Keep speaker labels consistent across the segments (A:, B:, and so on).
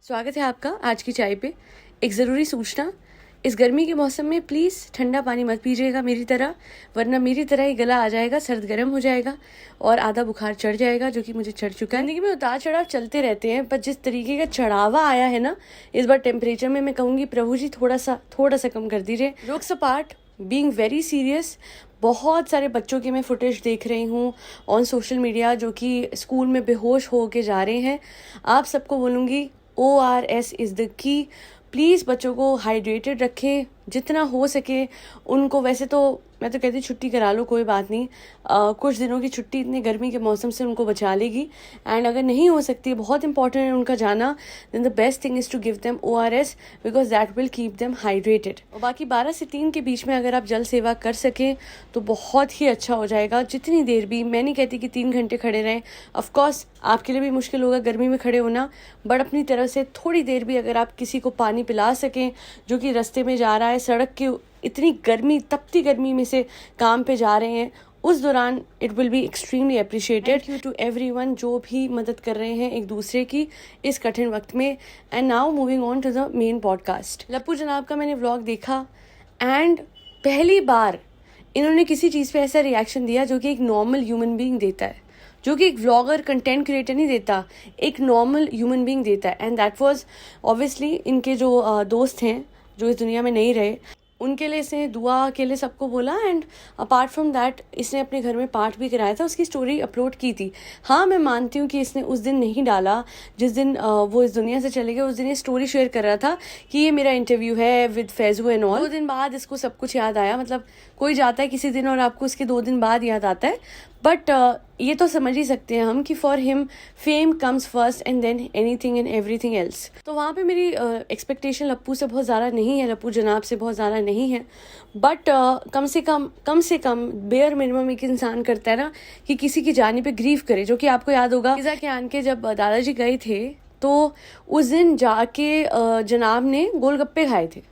A: स्वागत है आपका आज की चाय पे। एक ज़रूरी सूचना, इस गर्मी के मौसम में प्लीज़ ठंडा पानी मत पीजिएगा मेरी तरह, वरना मेरी तरह ही गला आ जाएगा, सर्द गर्म हो जाएगा और आधा बुखार चढ़ जाएगा, जो कि मुझे चढ़ चुका है। जिंदगी में उतार चढ़ाव चलते रहते हैं, पर जिस तरीके का चढ़ावा आया है ना इस बार टेम्परेचर में, मैं कहूँगी प्रभु जी थोड़ा सा कम कर दीजिए। Jokes apart, being very serious, बहुत सारे बच्चों की मैं फुटेज देख रही हूँ ऑन सोशल मीडिया जो कि स्कूल में बेहोश हो के जा रहे हैं। आप सबको बोलूँगी ORS is the key. Please बच्चों को हाइड्रेटेड रखें जितना हो सके उनको। वैसे तो मैं तो कहती छुट्टी करा लो, कोई बात नहीं, कुछ दिनों की छुट्टी इतनी गर्मी के मौसम से उनको बचा लेगी। एंड अगर नहीं हो सकती, बहुत इंपॉर्टेंट है उनका जाना, then the best thing is to give them ORS because that will keep them hydrated. और बाकी 12 से 3 के बीच में अगर आप जल सेवा कर सकें तो बहुत ही अच्छा हो जाएगा। जितनी देर भी, मैं नहीं कहती कि 3 घंटे खड़े रहें, ऑफकोर्स आपके लिए भी मुश्किल होगा गर्मी में खड़े होना, बट अपनी तरफ से थोड़ी देर भी अगर आप किसी को पानी पिला सकें जो कि रास्ते में जा रहा है, सड़क की इतनी गर्मी, तपती गर्मी में से काम पे जा रहे हैं, उस दौरान it will be extremely appreciated. Thank you to everyone जो भी मदद कर रहे हैं एक दूसरे की इस कठिन वक्त में। And now moving on to the main podcast. लप्पू जनाब का मैंने व्लॉग देखा एंड पहली बार इन्होंने किसी चीज़ पे ऐसा रिएक्शन दिया जो कि एक नॉर्मल ह्यूमन बीइंग देता है, जो कि एक व्लॉगर, कंटेंट क्रिएटर नहीं देता, एक नॉर्मल ह्यूमन बीइंग देता है। एंड दैट वाज ऑब्वियसली इनके जो दोस्त हैं जो इस दुनिया में नहीं रहे, उनके लिए इसने दुआ के लिए सबको बोला। एंड अपार्ट फ्रॉम दैट इसने अपने घर में पाठ भी कराया था, उसकी स्टोरी अपलोड की थी। हाँ, मैं मानती हूँ कि इसने उस दिन नहीं डाला जिस दिन वो इस दुनिया से चले गए, उस दिन ये स्टोरी शेयर कर रहा था कि ये मेरा इंटरव्यू है विद फैजू एंड ऑल। 2 दिन बाद इसको सब कुछ याद आया। मतलब कोई जाता है किसी दिन और आपको उसके 2 दिन बाद याद आता है, बट ये तो समझ ही सकते हैं हम कि for him fame comes first and than anything and everything else. तो वहाँ पे मेरी एक्सपेक्टेशन लप्पू से बहुत ज़्यादा नहीं है, लप्पू जनाब से बहुत ज़्यादा नहीं है, बट कम से कम बेयर मिनिमम एक इंसान करता है ना कि किसी की जाने पे ग्रीव करे। जो कि आपको याद होगा किज़ा के आन के जब दादाजी गए थे तो उस दिन जाके जनाब ने गोलगप्पे खाए थे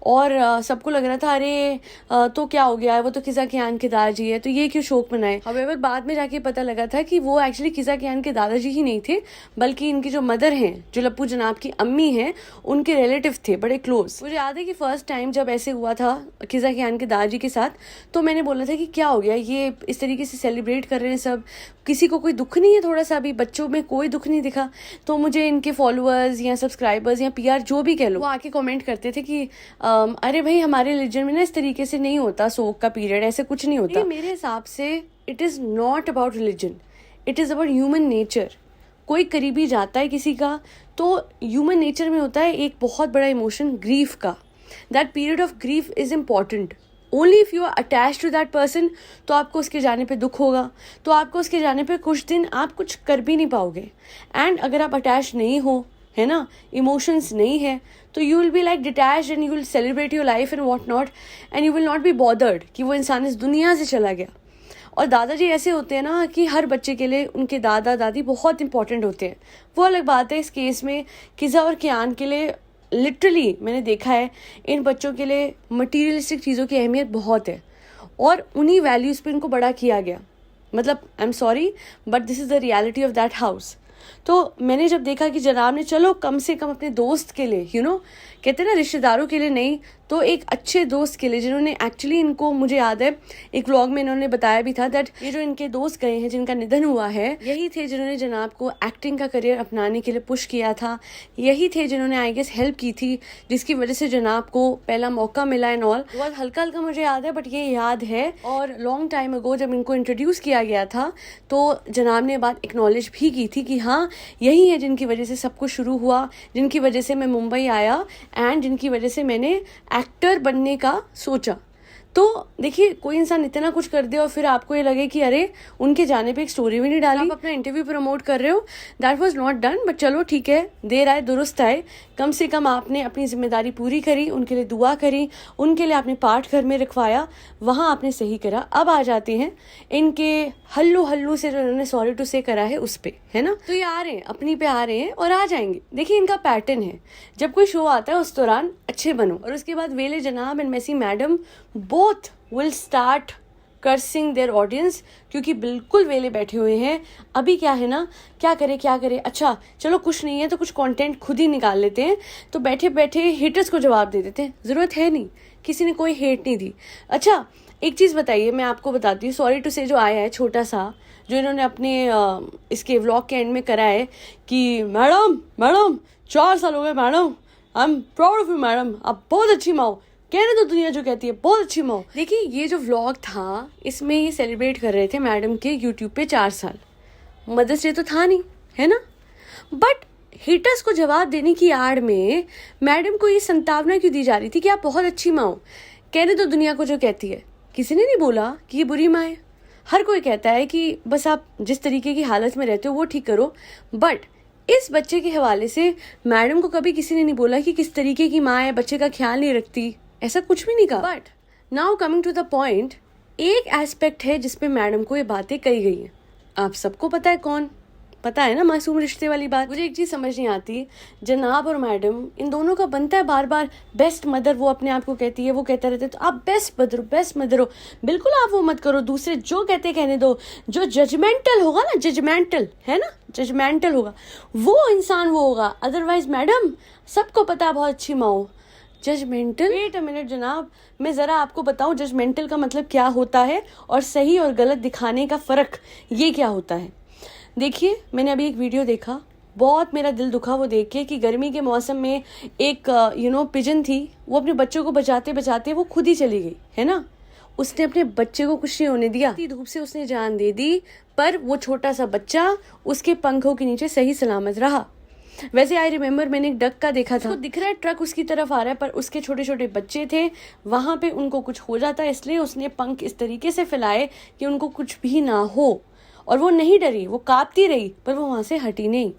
A: और सबको लग रहा था अरे तो क्या हो गया है, वो तो किज़ा कियान के दादाजी है तो ये क्यों शोक मनाए। हाउएवर बाद में जाके पता लगा था कि वो एक्चुअली किज़ा कियान के दादाजी ही नहीं थे, बल्कि इनकी जो मदर हैं, जो लप्पू जनाब की अम्मी हैं, उनके रिलेटिव थे, बड़े क्लोज। मुझे याद है कि फर्स्ट टाइम जब ऐसे हुआ था किज़ा कियान के दादाजी के साथ, तो मैंने बोला था कि क्या हो गया, ये इस तरीके से सेलिब्रेट कर रहे हैं सब, किसी को कोई दुख नहीं है थोड़ा सा भी? बच्चों में कोई दुख नहीं दिखा। तो मुझे इनके फॉलोअर्स या सब्सक्राइबर्स या PR जो भी कह लो, वो आके कमेंट करते थे कि अरे भाई हमारे रिलीजन में ना इस तरीके से नहीं होता, शोक का पीरियड ऐसे कुछ नहीं होता। मेरे हिसाब से it is not about religion, it is about human nature. कोई करीबी जाता है किसी का तो ह्यूमन नेचर में होता है एक बहुत बड़ा इमोशन, ग्रीफ का। That period of grief is important. Only if you are attach to that person, तो आपको उसके जाने पे दुख होगा, तो आपको उसके जाने पे कुछ दिन आप कुछ कर भी नहीं पाओगे। एंड अगर आप अटैच नहीं हो, है ना, इमोशंस नहीं है, तो you will be like detached and you will celebrate your life and what not, and you will not be bothered कि वो इंसान इस दुनिया से चला गया। और दादाजी ऐसे होते हैं ना कि हर बच्चे के लिए उनके दादा दादी बहुत इंपॉर्टेंट होते हैं। वो अलग बात है, इस केस में किज़ा और कियान के लिए लिटरली मैंने देखा है इन बच्चों के लिए मटीरियलिस्टिक चीज़ों की अहमियत बहुत है और उन्हीं वैल्यूज़ पे इनको बड़ा किया गया। मतलब I am sorry but this is the reality of that house. तो मैंने जब देखा कि जनाब ने चलो कम से कम अपने दोस्त के लिए, कहते हैं ना रिश्तेदारों के लिए नहीं, तो एक अच्छे दोस्त के लिए, जिन्होंने एक्चुअली इनको, मुझे याद है एक व्लॉग में इन्होंने बताया भी था दैट ये जो इनके दोस्त गए हैं जिनका निधन हुआ है, यही थे जिन्होंने जनाब को एक्टिंग का करियर अपनाने के लिए पुश किया था, यही थे जिन्होंने आई गेस हेल्प की थी, जिसकी वजह से जनाब को पहला मौका मिला एंड ऑल। बहुत हल्का हल्का मुझे याद है, बट ये याद है। और लॉन्ग टाइम अगो जब इनको इंट्रोड्यूस किया गया था तो जनाब ने बात एक्नॉलेज भी की थी कि हाँ यही है जिनकी वजह से सब कुछ शुरू हुआ, जिनकी वजह से मैं मुंबई आया एंड जिनकी वजह से मैंने एक्टर बनने का सोचा। तो देखिए, कोई इंसान इतना कुछ कर दे और फिर आपको ये लगे कि अरे उनके जाने पे एक स्टोरी भी नहीं डाली, आप अपना इंटरव्यू प्रमोट कर रहे हो, that was not done. But चलो ठीक है, देर आए दुरुस्त आए, कम से कम आपने अपनी जिम्मेदारी पूरी करी, उनके लिए दुआ करी, उनके लिए आपने पाठ घर में रखवाया, वहाँ आपने सही करा। अब आ जाते हैं इनके हल्लू से जो इन्होंने सॉरी टू से करा है उस पे, है ना। तो ये आ रहे हैं, अपनी पे आ रहे हैं और आ जाएंगे। देखिए इनका पैटर्न है, जब कोई शो आता है उस दौरान अच्छे बनो और उसके बाद वेले जनाब and messy madam both will start cursing their audience, क्योंकि बिल्कुल वेले बैठे हुए हैं। अभी क्या है ना, क्या करे, अच्छा चलो कुछ नहीं है तो कुछ कंटेंट खुद ही निकाल लेते हैं, तो बैठे बैठे हेटर्स को जवाब दे देते हैं। ज़रूरत है नहीं, किसी ने कोई हेट नहीं दी। अच्छा एक चीज़ बताइए, मैं आपको बताती हूँ, सॉरी टू से जो आया है छोटा सा, जो इन्होंने अपने इसके व्लॉग के एंड में करा है कि मैडम 4 साल हो गए madam, I am proud of you madam, आप बहुत अच्छी माँ हो, कहने तो दुनिया जो कहती है बहुत अच्छी माँ हो। देखिए ये जो व्लॉग था इसमें ये सेलिब्रेट कर रहे थे मैडम के यूट्यूब पे 4 साल। मदर्स डे तो था नहीं, है ना, बट हेटर्स को जवाब देने की आड़ में मैडम को ये संतावना क्यों दी जा रही थी कि आप बहुत अच्छी माँ हो, कहने तो दुनिया को जो कहती है। किसी ने नहीं बोला कि ये बुरी माँ है। हर कोई कहता है कि बस आप जिस तरीके की हालत में रहते हो वो ठीक करो, बट इस बच्चे के हवाले से मैडम को कभी किसी ने नहीं बोला कि किस तरीके की माँ है, बच्चे का ख्याल नहीं रखती, ऐसा कुछ भी नहीं कहा। But now coming to the point, एक एस्पेक्ट है जिसपे मैडम को ये बातें कही गई हैं। आप सबको पता है कौन, पता है ना, मासूम रिश्ते वाली बात। मुझे एक चीज़ समझ नहीं आती, जनाब और मैडम इन दोनों का बनता है बार बार बेस्ट मदर, वो अपने आप को कहती है, वो कहता रहता है तो आप बेस्ट मदर हो। बिल्कुल आप वो मत करो, दूसरे जो कहते कहने दो। जो जजमेंटल होगा ना, जजमेंटल है ना, जजमेंटल होगा वो इंसान वो होगा। अदरवाइज मैडम सबको पता है बहुत अच्छी माँ हो। जजमेंटल, वेट अ मिनट जनाब, मैं ज़रा आपको बताऊं जजमेंटल का मतलब क्या होता है और सही और गलत दिखाने का फ़र्क ये क्या होता है। देखिए मैंने अभी एक वीडियो देखा, बहुत मेरा दिल दुखा वो देख के कि गर्मी के मौसम में एक पिजन थी, वो अपने बच्चों को बचाते बचाते वो खुद ही चली गई, है ना। उसने अपने बच्चे को कुछ नहीं होने दिया, धूप से उसने जान दे दी, पर वो छोटा सा बच्चा उसके पंखों के नीचे सही सलामत रहा। वैसे आई रिमेम्बर मैंने एक डक का देखा था, दिख रहा है ट्रक उसकी तरफ आ रहा है, पर उसके छोटे छोटे बच्चे थे, वहां पे उनको कुछ हो जाता है, इसलिए उसने पंख इस तरीके से फैलाए कि उनको कुछ भी ना हो। और वो नहीं डरी, वो कांपती रही, पर वो वहां से हटी नहीं।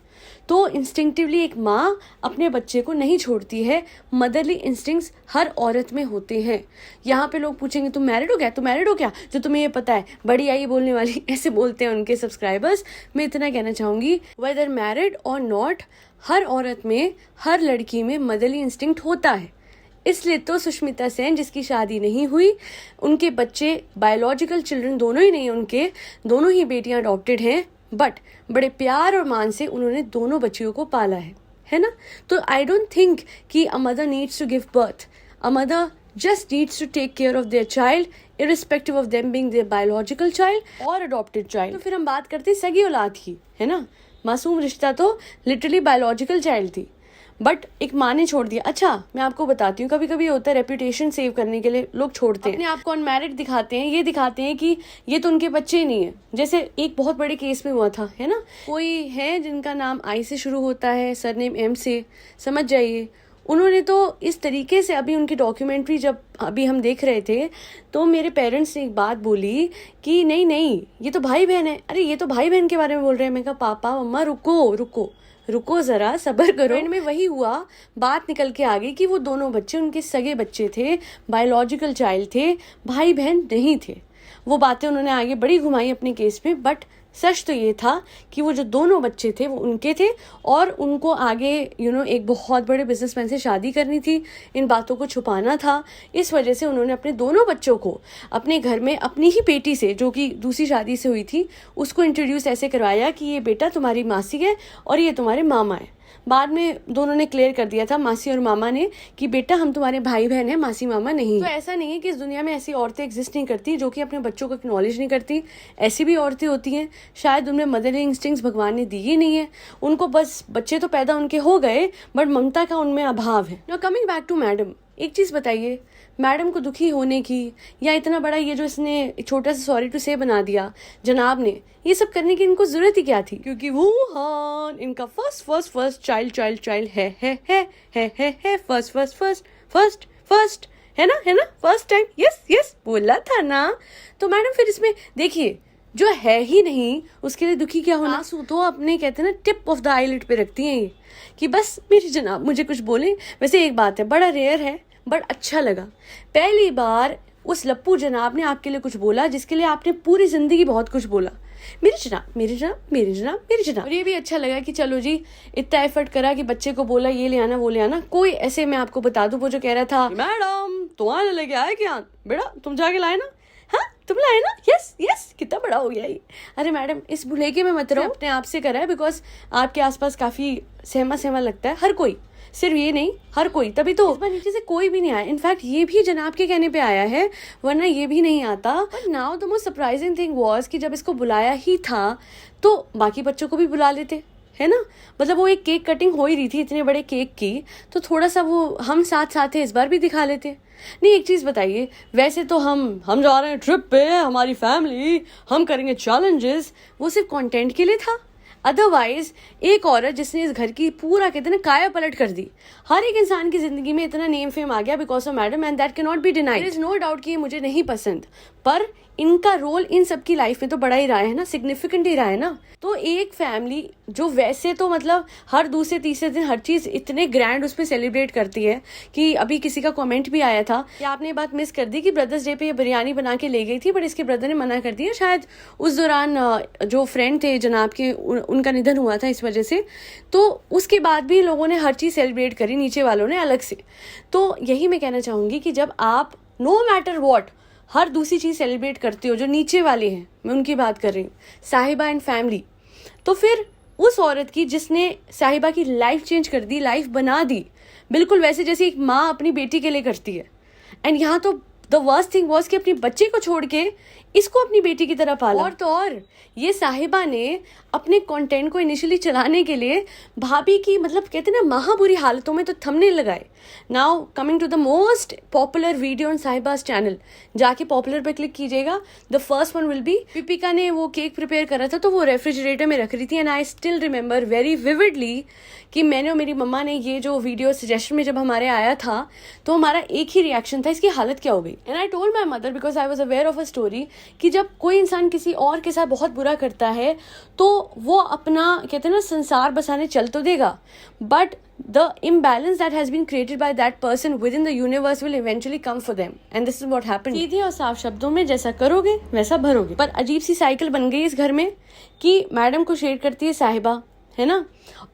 A: तो इंस्टिंक्टिवली एक माँ अपने बच्चे को नहीं छोड़ती है। मदरली इंस्टिंक्ट्स हर औरत में होते हैं। यहाँ पे लोग पूछेंगे तुम मैरिड हो क्या, जो तुम्हें ये पता है, बड़ी आई बोलने वाली, ऐसे बोलते हैं उनके सब्सक्राइबर्स। मैं इतना कहना चाहूंगी, वेदर मैरिड और नॉट, हर औरत में, हर लड़की में मदरली इंस्टिंक्ट होता है। इसलिए तो सुष्मिता सेन जिसकी शादी नहीं हुई, उनके बच्चे बायोलॉजिकल चिल्ड्रन दोनों ही नहीं, उनके दोनों ही बेटियां अडॉप्टेड हैं, बट बड़े प्यार और मान से उन्होंने दोनों बच्चियों को पाला है ना। तो आई डोंट थिंक कि a mother needs to give birth, a mother just needs to take care of their child irrespective of them being their biological child or adopted child। तो फिर हम बात करते हैं सगी औलाद की, है ना। मासूम रिश्ता तो लिटरली बायोलॉजिकल चाइल्ड थी, बट एक माँ ने छोड़ दिया। अच्छा मैं आपको बताती हूँ, कभी कभी होता है रेपुटेशन सेव करने के लिए लोग छोड़ते हैं, अपने आप को अनमैरिड दिखाते हैं, ये दिखाते हैं कि ये तो उनके बच्चे ही नहीं है। जैसे एक बहुत बड़े केस में हुआ था, है ना, कोई है जिनका नाम आई से शुरू होता है, सरनेम एम से, समझ जाइए। उन्होंने तो इस तरीके से, अभी उनकी डॉक्यूमेंट्री जब अभी हम देख रहे थे, तो मेरे पेरेंट्स ने एक बात बोली कि नहीं ये तो भाई बहन है। अरे ये तो भाई बहन के बारे में बोल रहे हैं। मैं कहा पापा मम्मा रुको जरा, सब्र करो। एंड में वही हुआ, बात निकल के आ गई कि वो दोनों बच्चे उनके सगे बच्चे थे, बायोलॉजिकल चाइल्ड थे, भाई बहन नहीं थे। वो बातें उन्होंने आगे बड़ी घुमाई अपने केस में, बट सच तो ये था कि वो जो दोनों बच्चे थे वो उनके थे, और उनको आगे एक बहुत बड़े बिजनेसमैन से शादी करनी थी। इन बातों को छुपाना था, इस वजह से उन्होंने अपने दोनों बच्चों को अपने घर में अपनी ही बेटी से, जो कि दूसरी शादी से हुई थी, उसको इंट्रोड्यूस ऐसे करवाया कि ये बेटा तुम्हारी मासी है और ये तुम्हारे मामा है। बाद में दोनों ने क्लियर कर दिया था, मासी और मामा ने, कि बेटा हम तुम्हारे भाई बहन हैं, मासी मामा नहीं। तो ऐसा नहीं है कि इस दुनिया में ऐसी औरतें एग्जिस्ट नहीं करती जो कि अपने बच्चों को एक्नॉलेज नहीं करती। ऐसी भी औरतें होती हैं, शायद उनमें मदरली इंस्टिंक्ट्स भगवान ने दी ही नहीं है उनको, बस बच्चे तो पैदा उनके हो गए बट ममता का उनमें अभाव है। Now coming back to madam, एक चीज बताइए, मैडम को दुखी होने की, या इतना बड़ा ये जो इसने छोटा सा सॉरी टू से बना दिया जनाब ने, ये सब करने की इनको जरूरत ही क्या थी? क्योंकि वो हाँ इनका फर्स्ट चाइल्ड है फर्स्ट है ना फर्स्ट टाइम, यस बोला था ना। तो मैडम फिर इसमें देखिए, जो है ही नहीं उसके लिए दुखी क्या होना। आंसू तो अपने कहते हैं ना टिप ऑफ द आईलिड पे रखती हैं ये, कि बस मेरी जनाब मुझे कुछ बोले। वैसे एक बात है, बड़ा रेयर है बट अच्छा लगा, पहली बार उस लप्पू जनाब ने आपके लिए कुछ बोला जिसके लिए आपने पूरी जिंदगी बहुत कुछ बोला, मेरी जनाब। और ये भी अच्छा लगा कि चलो जी इतना एफर्ट करा कि बच्चे को बोला ये ले आना वो ले आना। कोई ऐसे, मैं आपको बता दूं, वो जो कह रहा था मैडम तो आने लेके आए क्या बेटा, तुम जाके लाए ना, हाँ तुम लाए ना, यस यस, कितना बड़ा हो गया ये। अरे मैडम इस भुलेखे में मत रहो, अपने आप से करा है, बिकॉज आपके आसपास काफी सहमा सहमा लगता है हर कोई, सिर्फ ये नहीं हर कोई, तभी तो नीचे से कोई भी नहीं आया। इनफैक्ट ये भी जनाब के कहने पे आया है, वरना ये भी नहीं आता। But now the most surprising thing was कि जब इसको बुलाया ही था तो बाकी बच्चों को भी बुला लेते, है ना। मतलब वो एक केक कटिंग हो ही रही थी इतने बड़े केक की, तो थोड़ा सा वो हम साथ साथ है इस बार भी दिखा लेते। नहीं एक चीज बताइए, वैसे तो हम जा रहे हैं ट्रिप पे, हमारी फैमिली, हम करेंगे चैलेंजेस, वो सिर्फ कंटेंट के लिए था। अदरवाइज एक औरत जिसने इस घर की पूरा कहते हैं ना काया पलट कर दी, हर एक इंसान की जिंदगी में इतना नेम फेम आ गया because of madam, and that can not be denied. There is no doubt कि ये मुझे नहीं पसंद, पर इनका रोल इन सब की लाइफ में तो बड़ा ही रहा है ना, सिग्निफिकेंट ही रहा है ना। तो एक फैमिली जो वैसे तो मतलब हर दूसरे तीसरे दिन हर चीज इतने ग्रैंड उसमें सेलिब्रेट करती है कि अभी किसी का कमेंट भी आया था कि आपने ये बात मिस कर दी कि ब्रदर्स डे पे ये बिरयानी बना के ले गई थी, बट इसके ब्रदर ने मना कर दिया, शायद उस दौरान जो फ्रेंड थे जनाब के उनका निधन हुआ था इस वजह से। तो उसके बाद भी लोगों ने हर चीज सेलिब्रेट करी, नीचे वालों ने अलग से। तो यही मैं कहना चाहूंगी कि जब आप नो मैटर वॉट हर दूसरी चीज सेलिब्रेट करते हो, जो नीचे वाले हैं मैं उनकी बात कर रही हूँ, साहिबा एंड फैमिली, तो फिर उस औरत की जिसने साहिबा की लाइफ चेंज कर दी, लाइफ बना दी, बिल्कुल वैसे जैसे एक माँ अपनी बेटी के लिए करती है। एंड यहाँ तो द वर्स्ट थिंग वॉज कि अपनी बच्चे को छोड़ के इसको अपनी बेटी की तरह पाला। और तो और ये साहिबा ने अपने कंटेंट को इनिशियली चलाने के लिए भाभी की मतलब कहते हैं ना महाबुरी हालतों में तो थंबनेल लगाए। Now coming to the most popular video on Sahiba's channel, जाके पॉपुलर पे क्लिक कीजिएगा। The first one will be Deepika ने वो केक प्रिपेयर करा था तो वो रेफ्रिजरेटर में रख रही थी, and I still remember very vividly कि मैंने और मेरी मम्मा ने ये जो वीडियो सजेशन में जब हमारे आया था तो हमारा एक ही रिएक्शन था, इसकी हालत क्या हो गई। And I told my mother because I was aware of a story कि जब कोई इंसान किसी और के साथ बहुत बुरा करता है तो वो अपना कहते हैं ना संसार बसाने चल तो देगा, but the imbalance that has been created by that person within the universe will eventually come for them, and this is what happened। सीधे और साफ शब्दों में जैसा करोगे वैसा भरोगे। पर अजीब सी साइकिल बन गई इस घर में कि मैडम को शेड करती है साहिबा, है ना,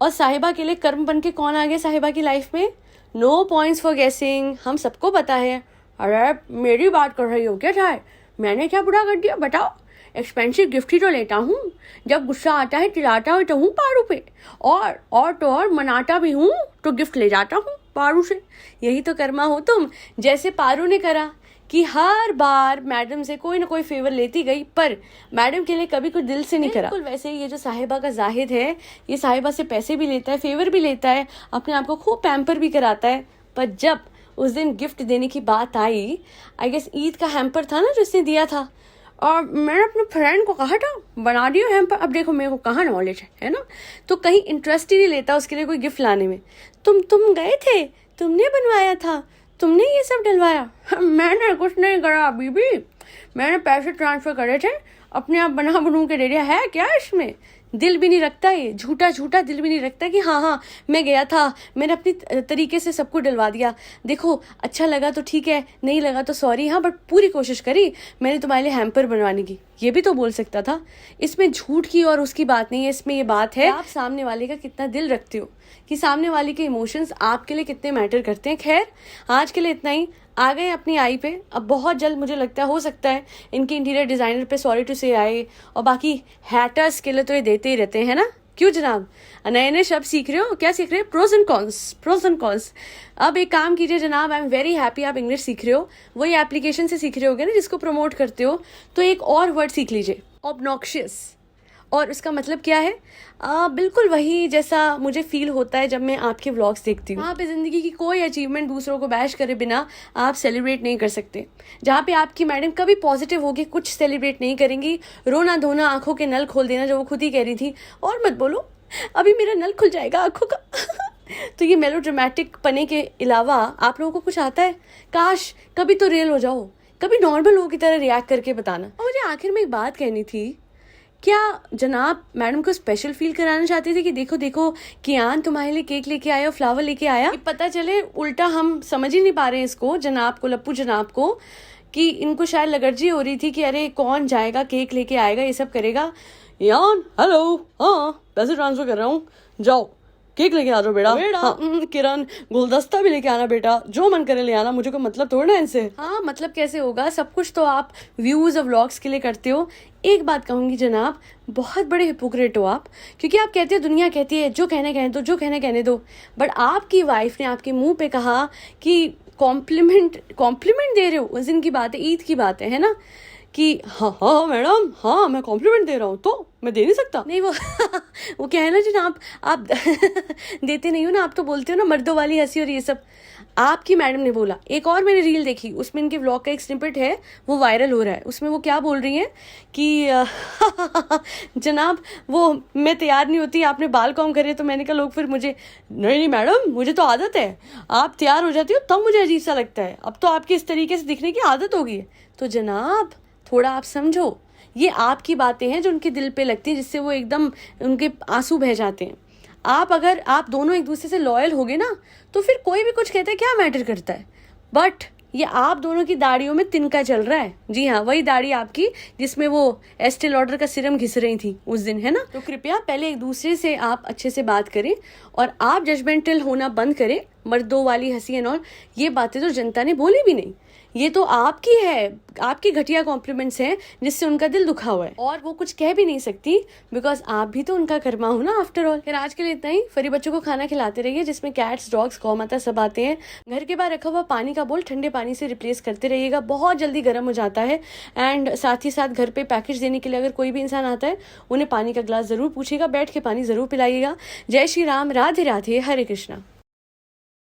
A: और साहिबा के लिए कर्म बन के कौन आ गया साहिबा की लाइफ में। नो पॉइंट्स फॉर गेसिंग, हम सबको पता है। अरे मेरी बात कर रही हो क्या चाहे, मैंने क्या बुरा कर दिया बताओ, एक्सपेंसिव गिफ्ट ही तो लेता हूँ, जब गुस्सा आता है चिल्लाता हूँ तो हूँ पारू पे, और तो और मनाता भी हूँ तो गिफ्ट ले जाता हूँ पारू से। यही तो कर्मा हो तुम, जैसे पारू ने करा कि हर बार मैडम से कोई ना कोई फेवर लेती गई, पर मैडम के लिए कभी कुछ दिल से नहीं करा। बिल्कुल वैसे ये जो साहिबा का जाहिद है, ये साहिबा से पैसे भी लेता है, फेवर भी लेता है, अपने आप को खूब पैम्पर भी कराता है, पर जब उस दिन गिफ्ट देने की बात आई, आई गेस ईद का हैम्पर था ना जो उसने दिया था, और मैंने अपने फ्रेंड को कहा था बना दियो हैम्पर, अब देखो मेरे को कहाँ नॉलेज है ना, तो कहीं इंटरेस्ट ही नहीं लेता उसके लिए कोई गिफ्ट लाने में। तुम गए थे, तुमने बनवाया था, तुमने ये सब डलवाया। मैंने कुछ नहीं करा बीबी, मैंने पैसे ट्रांसफर करे थे, अपने आप बना बनू के दे दिया। है क्या इसमें दिल भी नहीं रखता, ये झूठा झूठा दिल भी नहीं रखता कि हाँ मैं गया था, मैंने अपनी तरीके से सबको डलवा दिया, देखो अच्छा लगा तो ठीक है, नहीं लगा तो सॉरी, हाँ बट पूरी कोशिश करी मैंने तुम्हारे लिए हैम्पर बनवाने की। ये भी तो बोल सकता था। इसमें झूठ की और उसकी बात नहीं है, इसमें ये बात है आप सामने वाले का कितना दिल रखते हो, कि सामने वाले के इमोशंस आपके लिए कितने मैटर करते हैं। खैर आज के लिए इतना ही, आ गए अपनी आई पे। अब बहुत जल्द मुझे लगता है हो सकता है इनके इंटीरियर डिजाइनर पे सॉरी टू से आए, और बाकी हैटर्स के लिए तो ये देते ही रहते हैं ना, क्यों जनाब। नए नए शब्द सीख रहे हो, क्या सीख रहे हो, प्रोज एंड कॉन्स। अब एक काम कीजिए जनाब, आई एम वेरी हैप्पी आप इंग्लिश सीख रहे हो, वही एप्लीकेशन से सीख रहे होगे ना जिसको प्रमोट करते हो, तो एक और वर्ड सीख लीजिए, ऑब्नॉक्शियस। और उसका मतलब क्या है, बिल्कुल वही जैसा मुझे फील होता है जब मैं आपके व्लॉग्स देखती हूँ। वहाँ पे जिंदगी की कोई अचीवमेंट दूसरों को बैश करे बिना आप सेलिब्रेट नहीं कर सकते। जहाँ पे आपकी मैडम कभी पॉजिटिव होगी कुछ सेलिब्रेट नहीं करेंगी, रोना धोना आंखों के नल खोल देना, जो वो खुद ही कह रही थी, और मत बोलो अभी मेरा नल खुल जाएगा आंखों का। तो ये मेलोड्रामेटिक पने के अलावा आप लोगों को कुछ आता है? काश कभी तो रियल हो जाओ, कभी नॉर्मल लोगों की तरह रिएक्ट करके बताना। और मुझे आखिर में एक बात कहनी थी, क्या जनाब मैडम को स्पेशल फील कराना चाहते थे कि देखो देखो कियान तुम्हारे लिए केक लेके आया, फ्लावर लेके आया, पता चले उल्टा हम समझ ही नहीं पा रहे हैं इसको, जनाब को, लप्पू जनाब को, कि इनको शायद लगर्जी हो रही थी कि अरे कौन जाएगा केक लेके आएगा, ये सब करेगा। यान हेलो, हाँ पैसे ट्रांसफर कर रहा हूँ, जाओ केक लेके आ जाओ बेटा। हाँ, किरण गुलदस्ता भी लेके आना बेटा, जो मन करे ले आना, मुझे कोई मतलब थोड़ा ना इनसे। हाँ मतलब कैसे होगा, सब कुछ तो आप व्यूज और व्लॉग्स के लिए करते हो। एक बात कहूंगी जनाब, बहुत बड़े हिपोक्रेट हो आप, क्योंकि आप कहते हो दुनिया कहती है जो कहना कहने दो, जो कहना कहने दो, बट आपकी वाइफ ने आपके मुंह पे कहा कि कॉम्प्लीमेंट दे रहे हो। उस दिन की बात है, ईद की बात है ना, कि हाँ हाँ मैडम, हाँ मैं कॉम्प्लीमेंट दे रहा हूँ तो मैं दे नहीं सकता। नहीं वो वो क्या है ना जनाब, आप देते नहीं हो ना, आप तो बोलते हो ना मर्दों वाली हंसी और ये सब। आपकी मैडम ने बोला। एक और मैंने रील देखी, उसमें इनके व्लॉग का एक स्निपेट है, वो वायरल हो रहा है। उसमें वो क्या बोल रही हैं कि जनाब वो मैं तैयार नहीं होती, आपने बाल कॉम करे। तो मैंने कहा लोग फिर मुझे, नहीं मैडम मुझे तो आदत है, आप तैयार हो जाती हो तब मुझे अजीब सा लगता है, अब तो आपकी इस तरीके से दिखने की आदत होगी। तो जनाब थोड़ा आप समझो, ये आपकी बातें हैं जो उनके दिल पे लगती हैं, जिससे वो एकदम उनके आंसू बह जाते हैं। अगर आप दोनों एक दूसरे से लॉयल होगे ना, तो फिर कोई भी कुछ कहता है, क्या मैटर करता है। बट ये आप दोनों की दाढ़ियों में तिनका चल रहा है। जी हाँ, वही दाढ़ी आपकी जिसमें वो एस्टे लॉडर का सीरम घिस रही थी उस दिन, है ना। तो कृपया पहले एक दूसरे से आप अच्छे से बात करें और आप जजमेंटल होना बंद करें। मर्दों वाली हंसी एंड ऑल, ये बातें तो जनता ने बोली भी नहीं, ये तो आपकी है, आपकी घटिया कॉम्प्लीमेंट्स हैं जिससे उनका दिल दुखा हुआ है, और वो कुछ कह भी नहीं सकती बिकॉज आप भी तो उनका कर्मा हो ना आफ्टर ऑल। फिर आज के लिए इतना ही। फरी बच्चों को खाना खिलाते रहिए, जिसमें कैट्स, डॉग्स, गौ माता सब आते हैं। घर के बाहर रखा हुआ पानी का बोल ठंडे पानी से रिप्लेस करते रहिएगा, बहुत जल्दी गर्म हो जाता है। एंड साथ ही साथ घर पे पैकेज देने के लिए अगर कोई भी इंसान आता है, उन्हें पानी का ग्लास जरूर पूछिएगा, बैठ के पानी जरूर पिलाइएगा। जय श्री राम, राधे राधे, हरे कृष्णा।